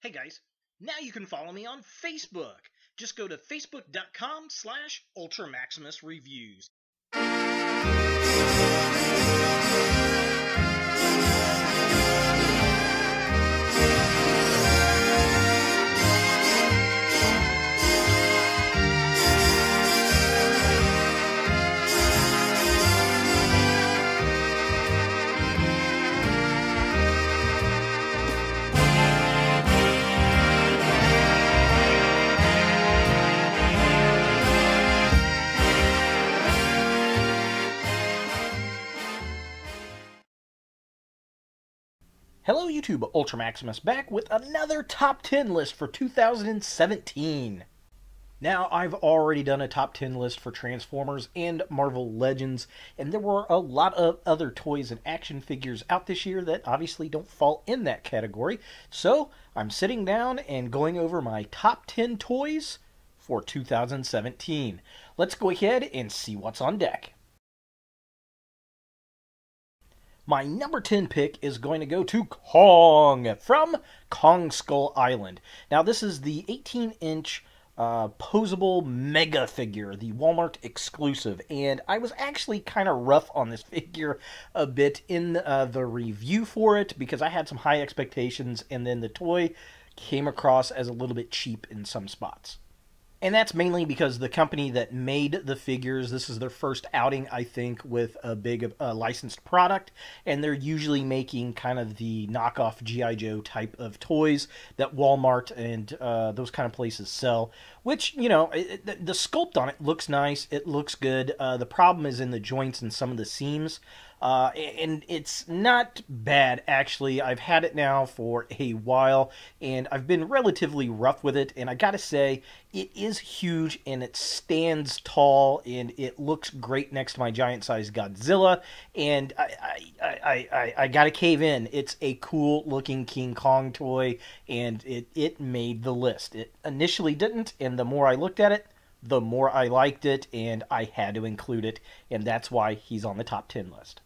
Hey guys, now you can follow me on Facebook. Just go to facebook.com/UltraMaximusReviews. Hello YouTube, Ultra Maximus back with another top 10 list for 2017. Now, I've already done a top 10 list for Transformers and Marvel Legends, and there were a lot of other toys and action figures out this year that obviously don't fall in that category. So, I'm sitting down and going over my top 10 toys for 2017. Let's go ahead and see what's on deck. My number 10 pick is going to go to Kong from Kong Skull Island. Now, this is the 18-inch posable mega figure, the Walmart exclusive, and I was actually kind of rough on this figure a bit in the review for it because I had some high expectations, and then the toy came across as a little bit cheap in some spots. And that's mainly because the company that made the figures, this is their first outing, I think, with a big licensed product. And they're usually making kind of the knockoff G.I. Joe type of toys that Walmart and those kind of places sell. Which, you know, the sculpt on it looks nice. It looks good. The problem is in the joints and some of the seams. And it's not bad, actually. I've had it now for a while, and I've been relatively rough with it, and I gotta say, it is huge, and it stands tall, and it looks great next to my giant-sized Godzilla, and I gotta cave in. It's a cool-looking King Kong toy, and it made the list. It initially didn't, and the more I looked at it, the more I liked it, and I had to include it, and that's why he's on the top 10 list.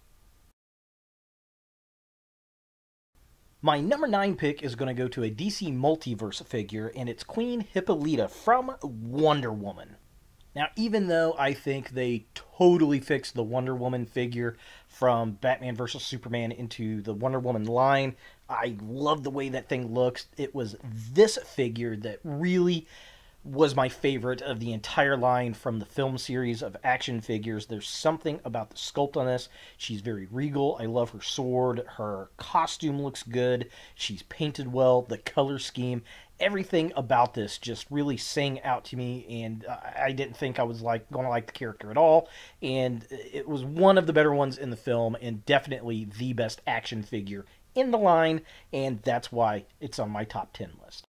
My number 9 pick is going to go to a DC Multiverse figure, and it's Queen Hippolyta from Wonder Woman. Now, even though I think they totally fixed the Wonder Woman figure from Batman vs. Superman into the Wonder Woman line, I love the way that thing looks. It was this figure that really was my favorite of the entire line from the film series of action figures. There's something about the sculpt on this. She's very regal. I love her sword. Her costume looks good. She's painted well. The color scheme, everything about this just really sang out to me, and I didn't think I was going to like the character at all. And it was one of the better ones in the film, and definitely the best action figure in the line, and that's why it's on my top 10 list.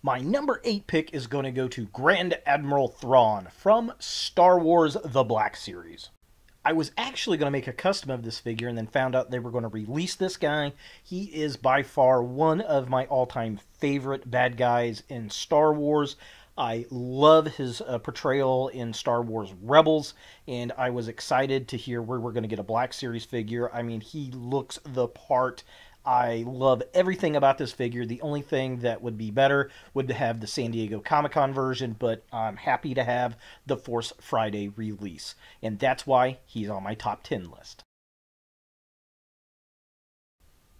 My number 8 pick is going to go to Grand Admiral Thrawn from Star Wars The Black Series. I was actually going to make a custom of this figure and then found out they were going to release this guy. He is by far one of my all-time favorite bad guys in Star Wars. I love his portrayal in Star Wars Rebels, and I was excited to hear where we're going to get a Black Series figure. I mean, he looks the part. I love everything about this figure. The only thing that would be better would have the San Diego Comic-Con version, but I'm happy to have the Force Friday release, and that's why he's on my top 10 list.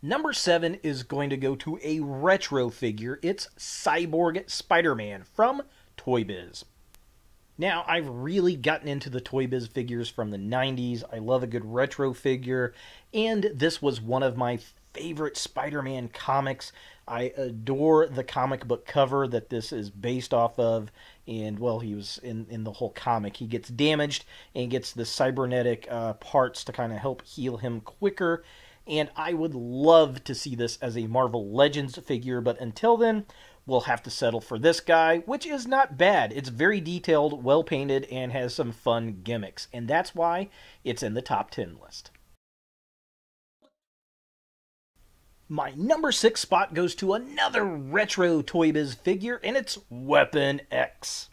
Number 7 is going to go to a retro figure. It's Cyborg Spider-Man from Toy Biz. Now, I've really gotten into the Toy Biz figures from the 90s. I love a good retro figure, and this was one of my favorite Spider-Man comics. I adore the comic book cover that this is based off of, and, well, he was in the whole comic. He gets damaged and gets the cybernetic parts to kind of help heal him quicker, and I would love to see this as a Marvel Legends figure, but until then, we'll have to settle for this guy, which is not bad. It's very detailed, well-painted, and has some fun gimmicks, and that's why it's in the top 10 list. My number 6 spot goes to another retro Toy Biz figure, and it's Weapon X.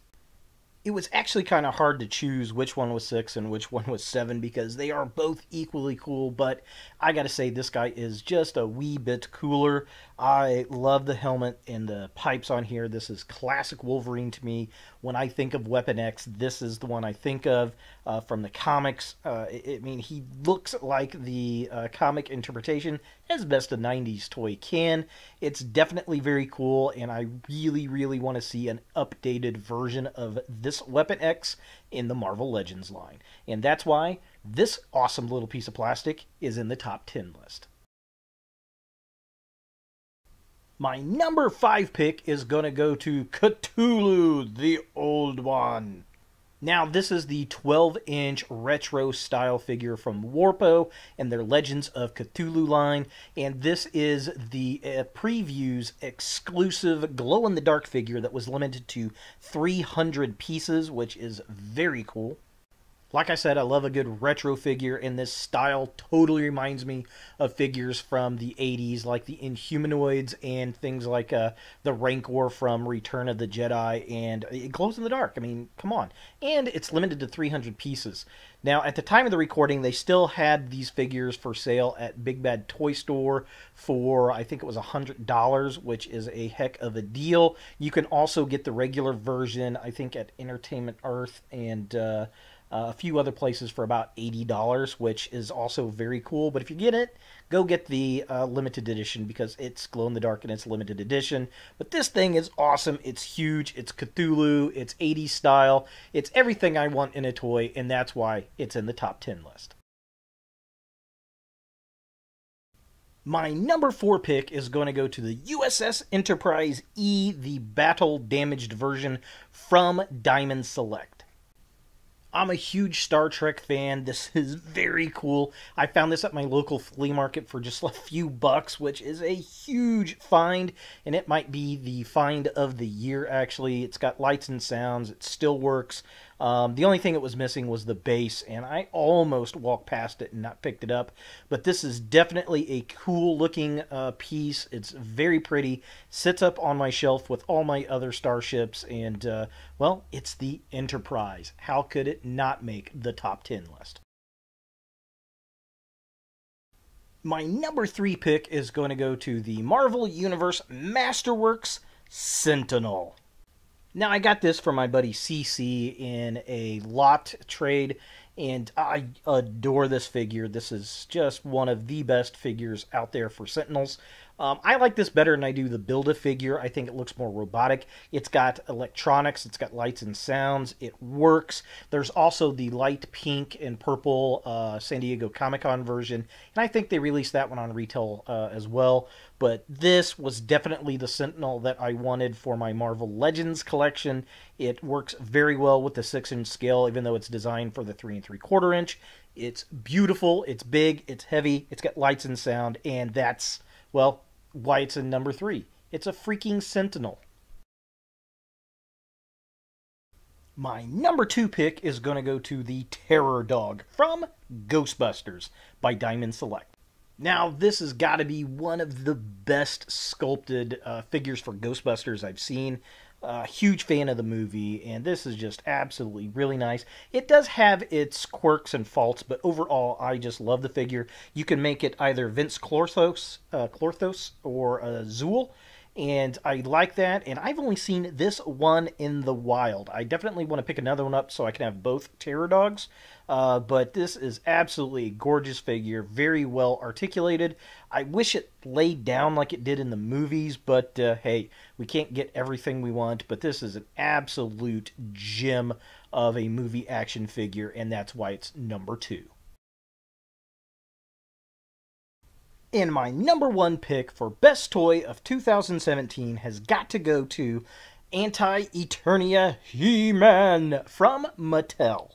It was actually kind of hard to choose which one was 6 and which one was 7 because they are both equally cool, but I gotta say this guy is just a wee bit cooler. I love the helmet and the pipes on here. This is classic Wolverine to me. When I think of Weapon X, this is the one I think of from the comics. I mean, he looks like the comic interpretation as best a 90s toy can. It's definitely very cool, and I really, really want to see an updated version of this Weapon X in the Marvel Legends line. And that's why this awesome little piece of plastic is in the top 10 list. My number 5 pick is going to go to Cthulhu, the Old One. Now, this is the 12-inch retro style figure from Warpo and their Legends of Cthulhu line, and this is the Previews exclusive glow-in-the-dark figure that was limited to 300 pieces, which is very cool. Like I said, I love a good retro figure, and this style totally reminds me of figures from the 80s, like the Inhumanoids and things like the Rancor from Return of the Jedi, and it glows in the dark. I mean, come on. And it's limited to 300 pieces. Now, at the time of the recording, they still had these figures for sale at Big Bad Toy Store for, I think it was $100, which is a heck of a deal. You can also get the regular version, I think, at Entertainment Earth and a few other places for about $80, which is also very cool. But if you get it, go get the limited edition because it's glow-in-the-dark and it's limited edition. But this thing is awesome. It's huge. It's Cthulhu. It's 80s style. It's everything I want in a toy, and that's why it's in the top 10 list. My number 4 pick is going to go to the USS Enterprise E, the battle-damaged version from Diamond Select. I'm a huge Star Trek fan. This is very cool. I found this at my local flea market for just a few bucks, which is a huge find, and it might be the find of the year, actually. It's got lights and sounds. It still works. The only thing it was missing was the base, and I almost walked past it and not picked it up. But this is definitely a cool-looking piece. It's very pretty. Sits up on my shelf with all my other starships, and, well, it's the Enterprise. How could it not make the top 10 list? My number 3 pick is going to go to the Marvel Universe Masterworks Sentinel. Now, I got this from my buddy CC in a lot trade, and I adore this figure. This is just one of the best figures out there for Sentinels. I like this better than I do the Build-A-Figure. I think it looks more robotic. It's got electronics. It's got lights and sounds. It works. There's also the light pink and purple San Diego Comic-Con version, and I think they released that one on retail as well. But this was definitely the Sentinel that I wanted for my Marvel Legends collection. It works very well with the 6-inch scale, even though it's designed for the 3 3/4 inch. It's beautiful, it's big, it's heavy, it's got lights and sound, and that's, well, why it's in number 3. It's a freaking Sentinel. My number 2 pick is going to go to the Terror Dog from Ghostbusters by Diamond Select. Now, this has got to be one of the best sculpted figures for Ghostbusters I've seen. Huge fan of the movie, and this is just absolutely really nice. It does have its quirks and faults, but overall, I just love the figure. You can make it either Vince Clorthos or Zool, and I like that, and I've only seen this one in the wild. I definitely want to pick another one up so I can have both Terror Dogs, but this is absolutely a gorgeous figure, very well articulated. I wish it laid down like it did in the movies, but hey, we can't get everything we want, but this is an absolute gem of a movie action figure, and that's why it's number 2. And my number 1 pick for Best Toy of 2017 has got to go to Anti-Eternia He-Man from Mattel.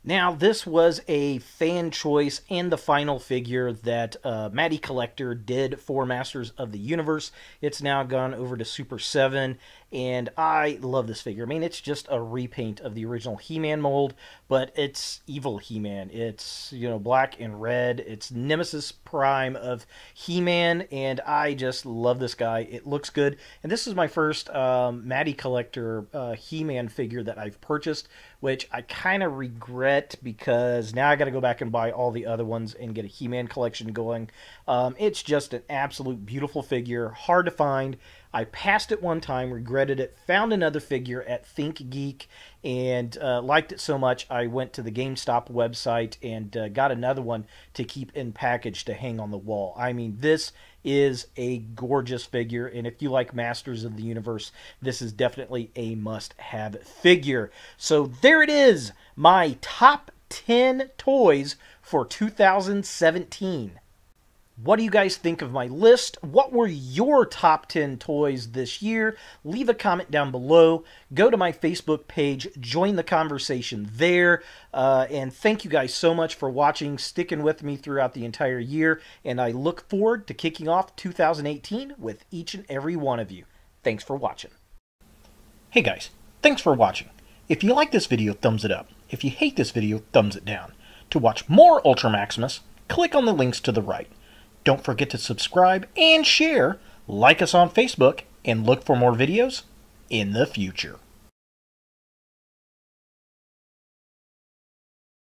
Now, this was a fan choice and the final figure that Matty Collector did for Masters of the Universe. It's now gone over to Super 7, and I love this figure. I mean, it's just a repaint of the original He-Man mold, but it's evil He-Man. It's, you know, black and red. It's Nemesis Prime of He-Man, and I just love this guy. It looks good, and this is my first Matty Collector He-Man figure that I've purchased, which I kind of regret because now I got to go back and buy all the other ones and get a He-Man collection going. It's just an absolute beautiful figure, hard to find. I passed it one time, regretted it, found another figure at Think Geek, and liked it so much I went to the GameStop website and got another one to keep in package to hang on the wall. I mean, this is a gorgeous figure, and if you like Masters of the Universe, this is definitely a must-have figure. So there it is, my top 10 toys for 2017. What do you guys think of my list? What were your top 10 toys this year? Leave a comment down below. Go to my Facebook page. Join the conversation there. And thank you guys so much for watching, sticking with me throughout the entire year. And I look forward to kicking off 2018 with each and every one of you. Thanks for watching. Hey guys, thanks for watching. If you like this video, thumbs it up. If you hate this video, thumbs it down. To watch more Ultra Maximus, click on the links to the right. Don't forget to subscribe and share, like us on Facebook, and look for more videos in the future.